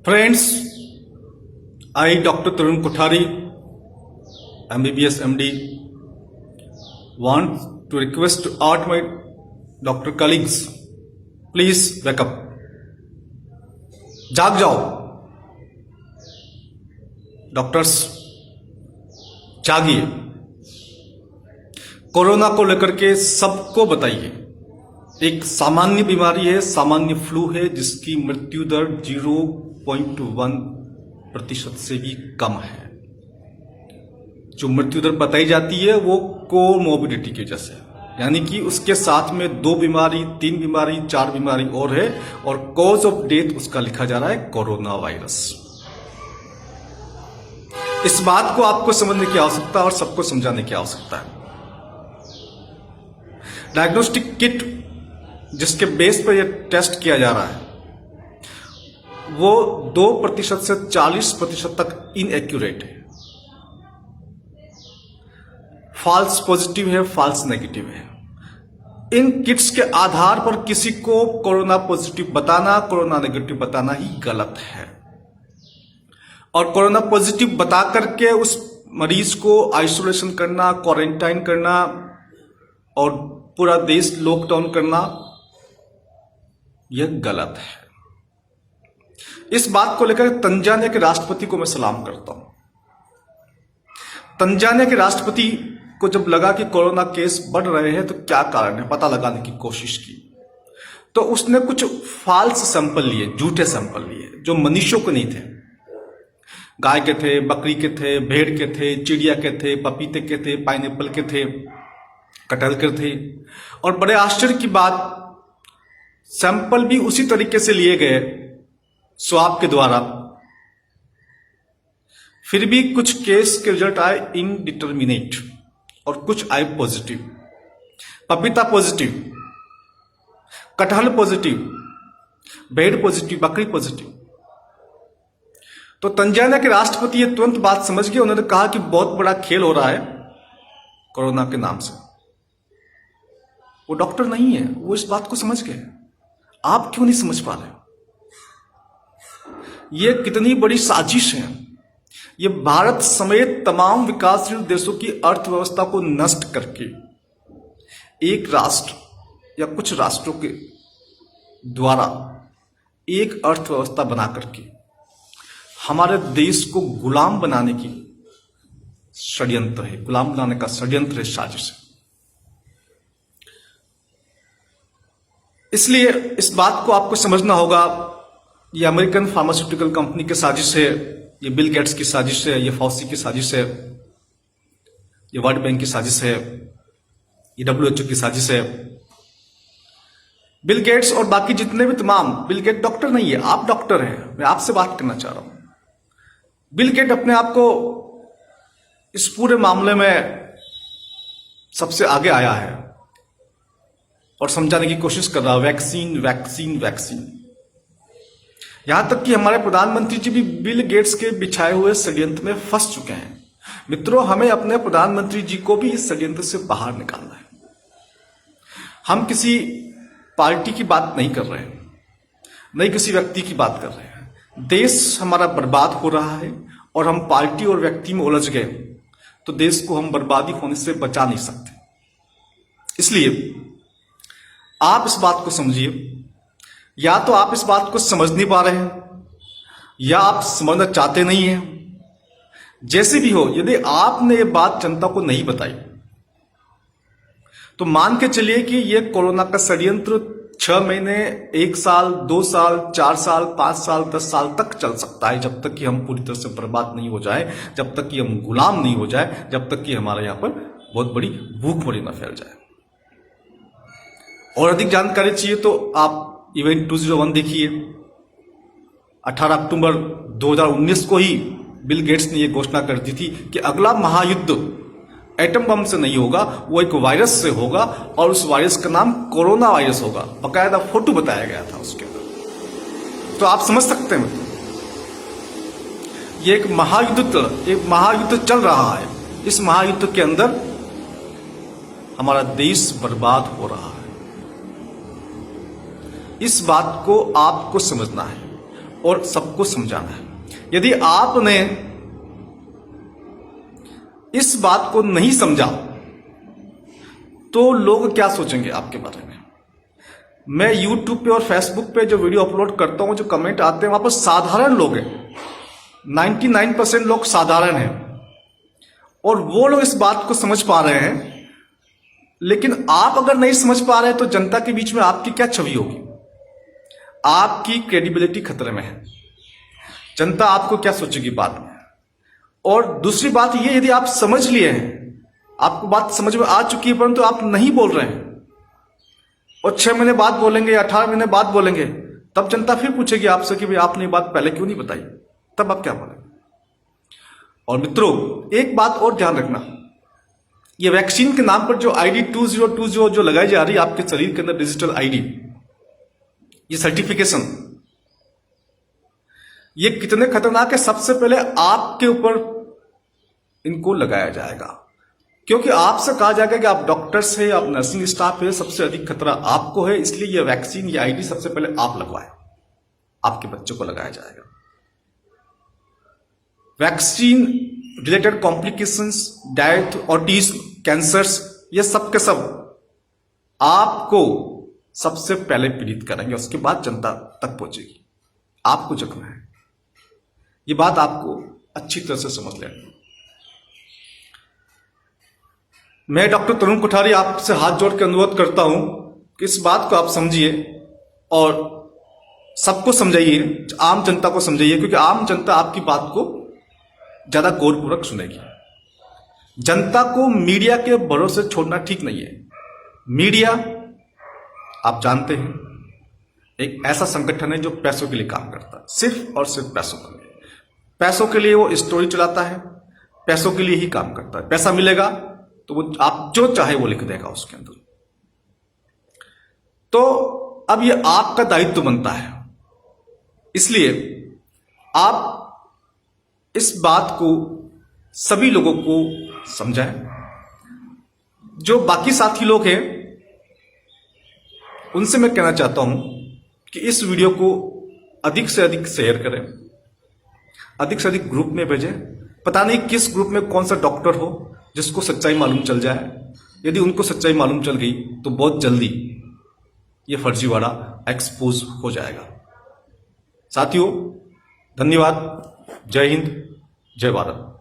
Friends, I, Dr. Tarun Kothari, MBBS MD, want to request to all my doctor colleagues, please wake up. जाग जाओ doctors, जागिए। Corona को लेकर के सबको बताइए, एक सामान्य बीमारी है, सामान्य फ्लू है, जिसकी मृत्यु दर 0.1% से भी कम है। जो मृत्यु दर बताई जाती है वो कोमोर्बिडिटी की वजह से, यानी कि उसके साथ में 2 बीमारी, 3 बीमारी, 4 बीमारी और है, और कॉज ऑफ डेथ उसका लिखा जा रहा है कोरोना वायरस। इस बात को आपको समझने की आवश्यकता है और सबको समझाने की आवश्यकता है। डायग्नोस्टिक किट जिसके बेस पर यह टेस्ट किया जा रहा है वो 2% से 40% तक इनएक्यूरेट है, फॉल्स पॉजिटिव है, फॉल्स नेगेटिव है। इन किट्स के आधार पर किसी को कोरोना पॉजिटिव बताना, कोरोना नेगेटिव बताना ही गलत है। और कोरोना पॉजिटिव बता करके उस मरीज को आइसोलेशन करना, क्वारंटाइन करना और पूरा देश लॉकडाउन करना, यह गलत है। इस बात को लेकर तंजानिया के राष्ट्रपति को मैं सलाम करता हूं। तंजानिया के राष्ट्रपति को जब लगा कि कोरोना केस बढ़ रहे हैं तो क्या कारण है, पता लगाने की कोशिश की, तो उसने कुछ फॉल्स सैंपल लिए, झूठे सैंपल लिए, जो मनुष्यों को नहीं थे। गाय के थे, बकरी के थे, भेड़ के थे, चिड़िया के थे, पपीते के थे, पाइनएप्पल के थे, कटहल के थे। और बड़े आश्चर्य की बात, सैंपल भी उसी तरीके से लिए गए स्वाब के द्वारा, फिर भी कुछ केस के रिजल्ट आए इनडिटर्मिनेट और कुछ आए पॉजिटिव। पपीता पॉजिटिव, कटहल पॉजिटिव, भेड़ पॉजिटिव, बकरी पॉजिटिव। तो तंजानिया के राष्ट्रपति ये तुरंत बात समझ गए। उन्होंने कहा कि बहुत बड़ा खेल हो रहा है कोरोना के नाम से। वो डॉक्टर नहीं है, वो इस बात को समझ गए। आप क्यों नहीं समझ पा रहे? ये कितनी बड़ी साजिश है। ये भारत समेत तमाम विकासशील देशों की अर्थव्यवस्था को नष्ट करके एक राष्ट्र या कुछ राष्ट्रों के द्वारा एक अर्थव्यवस्था बना करके हमारे देश को गुलाम बनाने की षड्यंत्र है, गुलाम बनाने का षड्यंत्र है, साजिश है। इसलिए इस बात को आपको समझना होगा, ये अमेरिकन फार्मास्यूटिकल कंपनी की साजिश है, ये बिल गेट्स की साजिश है, ये फॉसी की साजिश है, ये वर्ल्ड बैंक की साजिश है, ये WHO की साजिश है। बिल गेट्स और बाकी जितने भी तमाम, बिल गेट डॉक्टर नहीं है, आप डॉक्टर हैं, मैं आपसे बात करना चाह रहा हूं। बिल गेट अपने आप को इस पूरे मामले में सबसे आगे आया है और समझाने की कोशिश कर रहा है, वैक्सीन वैक्सीन वैक्सीन। यहां तक कि हमारे प्रधानमंत्री जी भी बिल गेट्स के बिछाए हुए षड्यंत्र में फंस चुके हैं। मित्रों, हमें अपने प्रधानमंत्री जी को भी इस षड्यंत्र से बाहर निकालना है। हम किसी पार्टी की बात नहीं कर रहे हैं, नहीं किसी व्यक्ति की बात कर रहे हैं। देश हमारा बर्बाद हो रहा है और हम पार्टी और व्यक्ति में उलझ गए तो देश को हम बर्बादी होने से बचा नहीं सकते। इसलिए आप इस बात को समझिए। या तो आप इस बात को समझ नहीं पा रहे हैं या आप समझना चाहते नहीं हैं। जैसे भी हो, यदि आपने ये बात जनता को नहीं बताई तो मान के चलिए कि यह कोरोना का षड्यंत्र 6 महीने, 1 साल, 2 साल, 4 साल, 5 साल, 10 साल तक चल सकता है, जब तक कि हम पूरी तरह से बर्बाद नहीं हो जाए, जब तक कि हम गुलाम नहीं हो जाए, जब तक कि हमारे यहां पर बहुत बड़ी भूखमरी न फैल जाए। और अधिक जानकारी चाहिए तो आप इवेंट 201 देखिए। 18 अक्टूबर 2019 को ही बिल गेट्स ने यह घोषणा कर दी थी कि अगला महायुद्ध एटम बम से नहीं होगा, वो एक वायरस से होगा और उस वायरस का नाम कोरोना वायरस होगा। बकायदा फोटो बताया गया था उसके अंदर। तो आप समझ सकते हैं, ये एक महायुद्ध चल रहा है। इस महायुद्ध के अंदर हमारा देश बर्बाद हो रहा है। इस बात को आपको समझना है और सबको समझाना है। यदि आपने इस बात को नहीं समझा तो लोग क्या सोचेंगे आपके बारे में। मैं YouTube पे और Facebook पे जो वीडियो अपलोड करता हूं, जो कमेंट आते हैं, वहां पर साधारण लोग हैं, 99% लोग साधारण हैं, और वो लोग इस बात को समझ पा रहे हैं। लेकिन आप अगर नहीं समझ पा रहे हैं तो जनता के बीच में आपकी क्या छवि होगी। आपकी क्रेडिबिलिटी खतरे में है। जनता आपको क्या सोचेगी बाद में। और दूसरी बात ये, यदि आप समझ लिए हैं, आपको बात समझ में आ चुकी है, परंतु आप नहीं बोल रहे हैं और 6 महीने बाद बोलेंगे या 18 महीने बाद बोलेंगे, तब जनता फिर पूछेगी आपसे कि भाई आपने ये बात पहले क्यों नहीं बताई। तब आप क्या बोलेंगे। और मित्रों, एक बात और ध्यान रखना, ये वैक्सीन के नाम पर जो आईडी 2020 जो लगाई जा रही है आपके शरीर के अंदर, डिजिटल आईडी, ये सर्टिफिकेशन, ये कितने खतरनाक है। सबसे पहले आपके ऊपर इनको लगाया जाएगा, क्योंकि आपसे कहा जाएगा कि आप डॉक्टर्स है, आप नर्सिंग स्टाफ है, सबसे अधिक खतरा आपको है, इसलिए ये वैक्सीन, ये आईडी सबसे पहले आप लगवाएं, आपके बच्चों को लगाया जाएगा। Vaccine related complications, death, autism, cancers, ये सब के सब आपको सबसे पहले पीड़ित करेंगे, उसके बाद जनता तक पहुंचेगी। आपको जगना है, ये बात आपको अच्छी तरह से समझ लेना। मैं डॉक्टर तरुण कोठारी आपसे हाथ जोड़ के अनुरोध करता हूं कि इस बात को आप समझिए और सबको समझाइए, आम जनता को समझाइए, क्योंकि आम जनता आपकी बात को ज्यादा गौरपूर्वक सुनेगी। जनता को मीडिया के भरोसे छोड़ना ठीक नहीं है। मीडिया, आप जानते हैं, एक ऐसा संगठन है जो पैसों के लिए काम करता है, सिर्फ और सिर्फ पैसों के लिए। पैसों के लिए वो स्टोरी चलाता है, पैसों के लिए ही काम करता है। पैसा मिलेगा तो वो आप जो चाहे वो लिख देगा उसके अंदर। तो अब ये आपका दायित्व बनता है, इसलिए आप इस बात को सभी लोगों को समझाएं। जो बाकी साथी लोग हैं उनसे मैं कहना चाहता हूं कि इस वीडियो को अधिक से अधिक शेयर करें, अधिक से अधिक ग्रुप में भेजें। पता नहीं किस ग्रुप में कौन सा डॉक्टर हो जिसको सच्चाई मालूम चल जाए। यदि उनको सच्चाई मालूम चल गई तो बहुत जल्दी ये फर्जीवाड़ा एक्सपोज हो जाएगा। साथियों, धन्यवाद। जय हिंद, जय भारत।